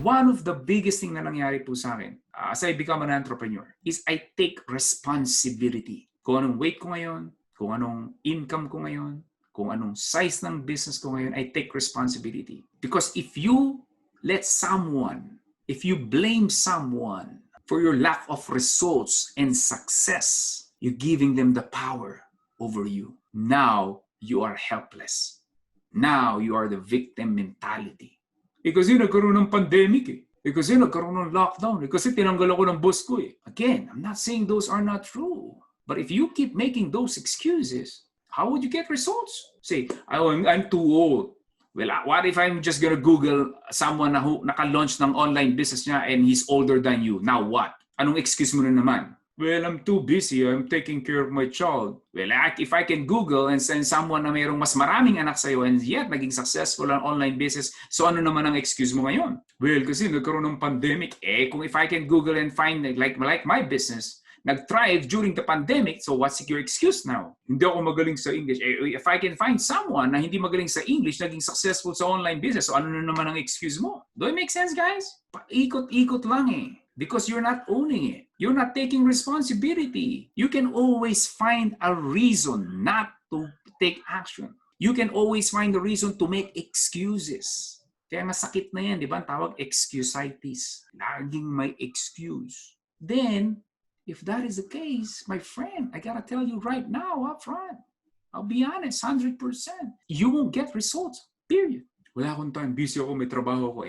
one of the biggest thing na nangyari po sa akin as I become an entrepreneur is I take responsibility. Kung anong weight ko ngayon, kung anong income ko ngayon, kung anong size ng business ko ngayon, I take responsibility. Because if you blame someone for your lack of results and success, you're giving them the power over you. Now, you are helpless. Now, you are the victim mentality. Kasi nagkaroon ng pandemic eh. Kasi nagkaroon ng lockdown eh. Kasi tinanggal ako ng boss ko eh. Again, I'm not saying those are not true. But if you keep making those excuses, how would you get results? Say, I'm too old. Well, what if I'm just gonna Google someone na naka-launch ng online business niya and he's older than you? Now what? Anong excuse mo na naman? Well, I'm too busy. I'm taking care of my child. Well, if I can Google and send someone na mayroong mas maraming anak sa'yo and yet naging successful ang online business, so ano naman ang excuse mo ngayon? Well, kasi nagkaroon ng pandemic. Kung if I can Google and find like my business, nag-thrive during the pandemic, so what's your excuse now? Hindi ako magaling sa English. If I can find someone na hindi magaling sa English, naging successful sa online business, so ano na naman ang excuse mo? Do it make sense, guys? Paikot-ikot lang eh. Because you're not owning it. You're not taking responsibility. You can always find a reason not to take action. You can always find a reason to make excuses. Kaya masakit na yan, di ba? Ang tawag excusitis. Laging may excuse. Then, if that is the case, my friend, I gotta tell you right now up front, I'll be honest, 100%. You won't get results, period. Wala akong time, busy ako, may trabaho ko.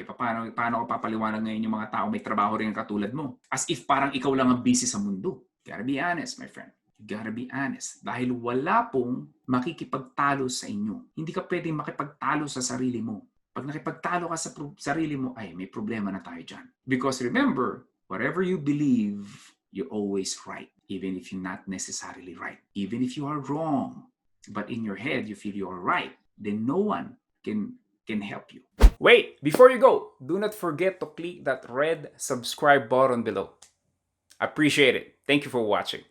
Paano ko papaliwanag ngayon yung mga tao may trabaho rin katulad mo? As if parang ikaw lang ang busy sa mundo. You gotta be honest, my friend. You gotta be honest. Dahil wala pong makikipagtalo sa inyo. Hindi ka pwedeng makipagtalo sa sarili mo. Pag nakipagtalo ka sa sarili mo, ay, may problema na tayo dyan. Because remember, whatever you believe, you're always right. Even if you're not necessarily right. Even if you are wrong. But in your head, you feel you are right. Then no one can help you. Wait, before you go, do not forget to click that red subscribe button below. Appreciate it. Thank you for watching.